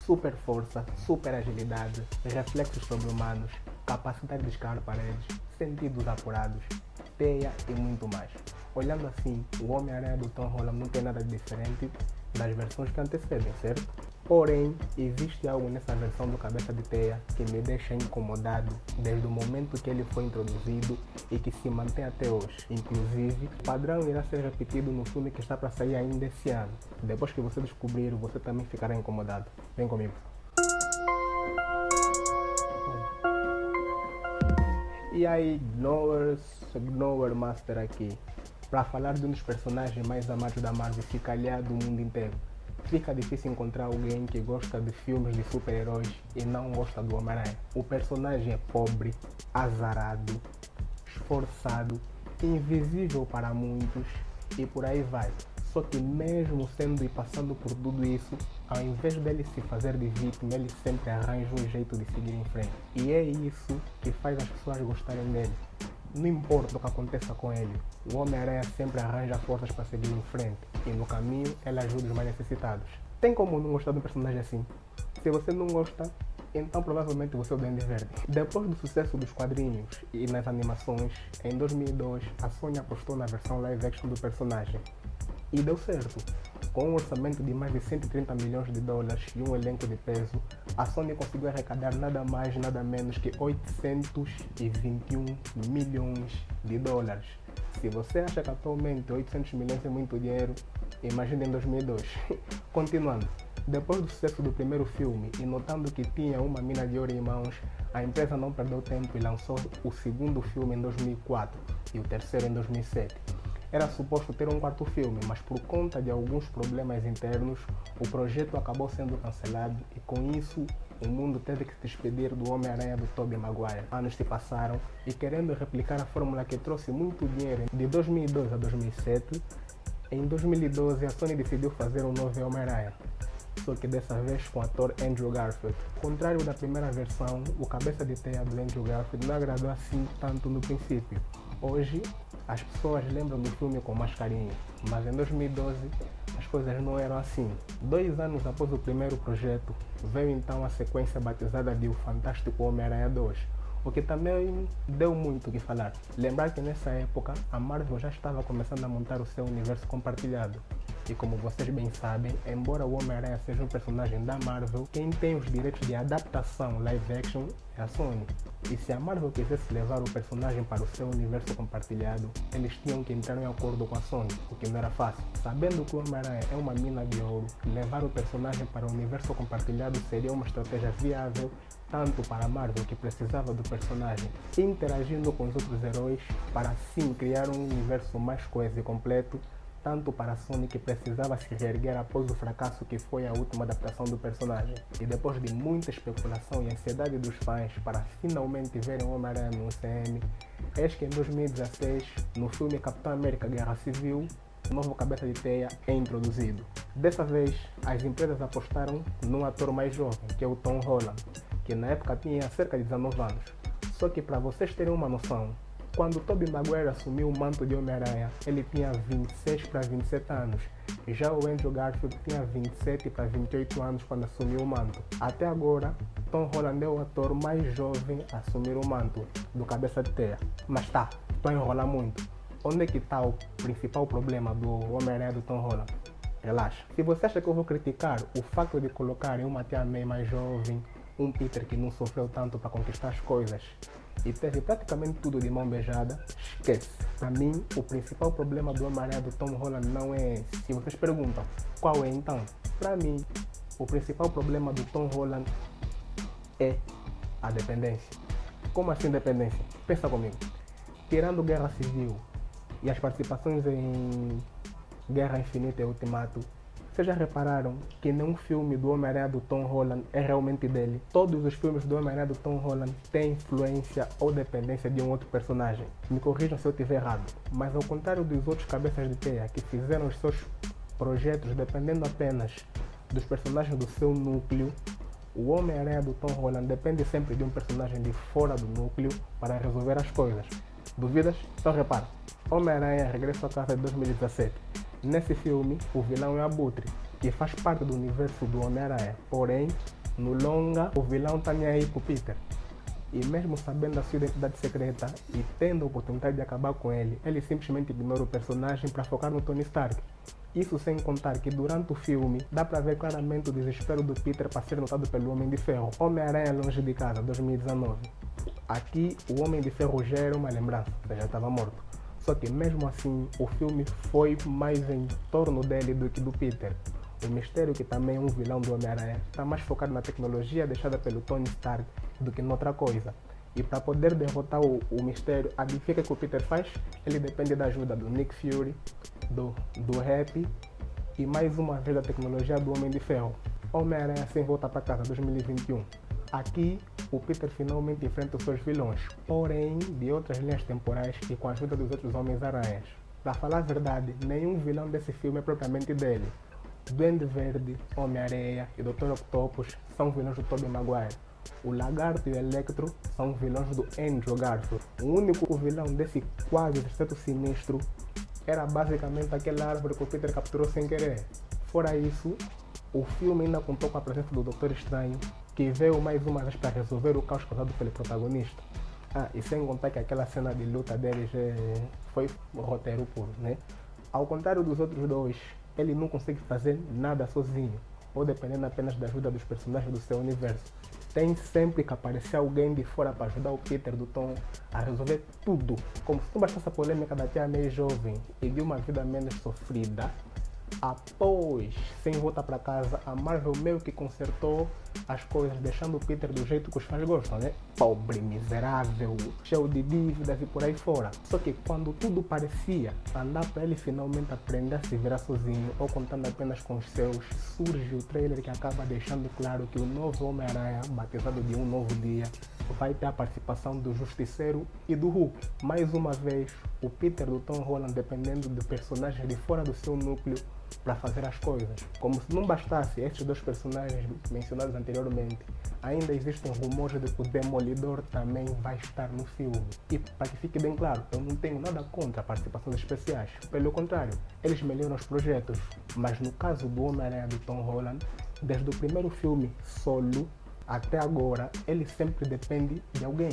super força, super agilidade, reflexos sobre-humanos, capacidade de escalar paredes, sentidos apurados, teia e muito mais. Olhando assim, o Homem-Aranha do Tom Holland não tem nada de diferente das versões que antecedem, certo? Porém, existe algo nessa versão do Cabeça de Teia que me deixa incomodado desde o momento que ele foi introduzido e que se mantém até hoje. Inclusive, o padrão irá ser repetido no filme que está para sair ainda esse ano. Depois que você descobrir, você também ficará incomodado. Vem comigo. E aí, Gnower Master aqui, para falar de um dos personagens mais amados da Marvel, se calhar do mundo inteiro. Fica difícil encontrar alguém que gosta de filmes de super-heróis e não gosta do Homem-Aranha. O personagem é pobre, azarado, esforçado, invisível para muitos e por aí vai. Só que mesmo sendo e passando por tudo isso, ao invés dele se fazer de vítima, ele sempre arranja um jeito de seguir em frente. E é isso que faz as pessoas gostarem dele. Não importa o que aconteça com ele, o Homem-Aranha sempre arranja forças para seguir em frente e no caminho ele ajuda os mais necessitados. Tem como não gostar de um personagem assim? Se você não gosta, então provavelmente você é o Duende Verde. Depois do sucesso dos quadrinhos e nas animações, em 2002 a Sony apostou na versão live action do personagem. E deu certo. Com um orçamento de mais de 130 milhões de dólares e um elenco de peso, a Sony conseguiu arrecadar nada mais nada menos que 821 milhões de dólares. Se você acha que atualmente 800 milhões é muito dinheiro, imagine em 2002. Continuando. Depois do sucesso do primeiro filme e notando que tinha uma mina de ouro em mãos, a empresa não perdeu tempo e lançou o segundo filme em 2004 e o terceiro em 2007. Era suposto ter um quarto filme, mas por conta de alguns problemas internos, o projeto acabou sendo cancelado e com isso o mundo teve que se despedir do Homem-Aranha do Tobey Maguire. Anos se passaram e querendo replicar a fórmula que trouxe muito dinheiro de 2002 a 2007, em 2012 a Sony decidiu fazer um novo Homem-Aranha, só que dessa vez com o ator Andrew Garfield. Ao contrário da primeira versão, o Cabeça de Teia do Andrew Garfield não agradou assim tanto no princípio. Hoje, as pessoas lembram do filme com mais carinho, mas em 2012 as coisas não eram assim. 2 anos após o primeiro projeto, veio então a sequência batizada de O Fantástico Homem-Aranha 2, o que também deu muito o que falar. Lembrar que nessa época a Marvel já estava começando a montar o seu universo compartilhado. E como vocês bem sabem, embora o Homem-Aranha seja um personagem da Marvel, quem tem os direitos de adaptação live action é a Sony. E se a Marvel quisesse levar o personagem para o seu universo compartilhado, eles tinham que entrar em acordo com a Sony, o que não era fácil. Sabendo que o Homem-Aranha é uma mina de ouro, levar o personagem para o universo compartilhado seria uma estratégia viável tanto para a Marvel, que precisava do personagem interagindo com os outros heróis para assim criar um universo mais coeso e completo, tanto para a Sony, que precisava se reerguer após o fracasso que foi a última adaptação do personagem. E depois de muita especulação e ansiedade dos fãs para finalmente verem o Homem-Aranha no UCM, eis que em 2016, no filme Capitão América Guerra Civil, o novo Cabeça de Teia é introduzido. Dessa vez, as empresas apostaram num ator mais jovem, que é o Tom Holland, que na época tinha cerca de 19 anos. Só que para vocês terem uma noção, quando Tobey Maguire assumiu o manto de Homem-Aranha, ele tinha 26 para 27 anos. E já o Andrew Garfield tinha 27 para 28 anos quando assumiu o manto. Até agora, Tom Holland é o ator mais jovem a assumir o manto do Cabeça de Teia. Mas tá, estou a enrolar muito. Onde é que está o principal problema do Homem-Aranha do Tom Holland? Relaxa. Se você acha que eu vou criticar o fato de colocarem uma Tia May mais jovem, um Peter que não sofreu tanto para conquistar as coisas e teve praticamente tudo de mão beijada, esquece. Para mim, o principal problema do Homem-Aranha do Tom Holland não é esse. Se vocês perguntam, qual é então? Para mim, o principal problema do Tom Holland é a dependência. Como assim dependência? Pensa comigo. Tirando Guerra Civil e as participações em Guerra Infinita e Ultimato, vocês já repararam que nenhum filme do Homem-Aranha do Tom Holland é realmente dele? Todos os filmes do Homem-Aranha do Tom Holland têm influência ou dependência de um outro personagem. Me corrijam se eu estiver errado. Mas ao contrário dos outros cabeças de teia que fizeram os seus projetos dependendo apenas dos personagens do seu núcleo, o Homem-Aranha do Tom Holland depende sempre de um personagem de fora do núcleo para resolver as coisas. Duvidas? Então repara. Homem-Aranha Regresso à Casa de 2017. Nesse filme, o vilão é Abutre, que faz parte do universo do Homem-Aranha, porém No longa, o vilão tá nem aí pro Peter. E mesmo sabendo a sua identidade secreta e tendo a oportunidade de acabar com ele simplesmente ignora o personagem para focar no Tony Stark. Isso sem contar que durante o filme dá para ver claramente o desespero do Peter para ser notado pelo Homem de Ferro. Homem-Aranha Longe de Casa, 2019. Aqui o Homem de Ferro já era uma lembrança, ou seja, estava morto. Só que mesmo assim o filme foi mais em torno dele do que do Peter. O Mistério, que também é um vilão do Homem-Aranha, está mais focado na tecnologia deixada pelo Tony Stark do que noutra coisa. E para poder derrotar o Mistério, a dica que o Peter faz, ele depende da ajuda do Nick Fury, do Happy e mais uma vez da tecnologia do Homem de Ferro. Homem-Aranha sem volta para casa, 2021. Aqui, o Peter finalmente enfrenta os seus vilões, porém de outras linhas temporais e com a ajuda dos outros Homens-Aranhas. Para falar a verdade, nenhum vilão desse filme é propriamente dele. Duende Verde, Homem-Areia e Dr. Octopus são vilões do Tobey Maguire. O Lagarto e o Electro são vilões do Andrew Garfield. O único vilão desse quase Sexteto Sinistro era basicamente aquela árvore que o Peter capturou sem querer. Fora isso, o filme ainda contou com a presença do Doutor Estranho, que veio mais uma vez para resolver o caos causado pelo protagonista. E sem contar que aquela cena de luta deles foi roteiro puro, né? Ao contrário dos outros dois, ele não consegue fazer nada sozinho, ou dependendo apenas da ajuda dos personagens do seu universo. Tem sempre que aparecer alguém de fora para ajudar o Peter do Tom a resolver tudo. Como se não bastasse a polêmica da tia May jovem e de uma vida menos sofrida, após Sem Volta para Casa, a Marvel meio que consertou as coisas, deixando o Peter do jeito que os fãs gostam, né? Pobre, miserável, cheio de dívidas e por aí fora. Só que quando tudo parecia andar para ele finalmente aprender a se virar sozinho, ou contando apenas com os seus, surge o trailer que acaba deixando claro que o novo Homem-Aranha, batizado de Um Novo Dia, vai ter a participação do Justiceiro e do Hulk. Mais uma vez, o Peter do Tom Holland dependendo de personagens de fora do seu núcleo para fazer as coisas. Como se não bastasse estes dois personagens mencionados anteriormente, ainda existem rumores de que o Demolidor também vai estar no filme. E para que fique bem claro, eu não tenho nada contra a participação dos especiais. Pelo contrário, eles melhoram os projetos. Mas no caso do Homem-Aranha do Tom Holland, desde o primeiro filme solo até agora, ele sempre depende de alguém.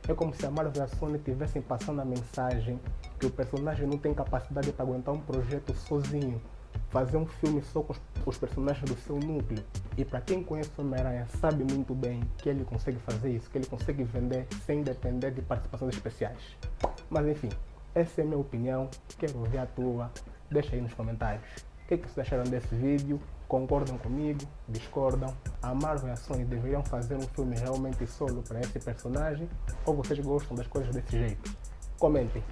É como se a Marvel e a Sony estivessem passando a mensagem que o personagem não tem capacidade para aguentar um projeto sozinho, fazer um filme só com os personagens do seu núcleo. E para quem conhece o Homem-Aranha sabe muito bem que ele consegue fazer isso, que ele consegue vender sem depender de participações especiais. Mas enfim, essa é a minha opinião, quero ouvir a tua, deixa aí nos comentários. O que vocês acharam desse vídeo? Concordam comigo? Discordam? A Marvel e a Sony deveriam fazer um filme realmente solo para esse personagem? Ou vocês gostam das coisas desse jeito? Comentem.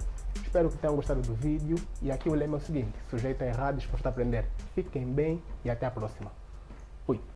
Espero que tenham gostado do vídeo e aqui o lema é o seguinte: sujeito a errar, disposto a aprender. Fiquem bem e até a próxima. Fui.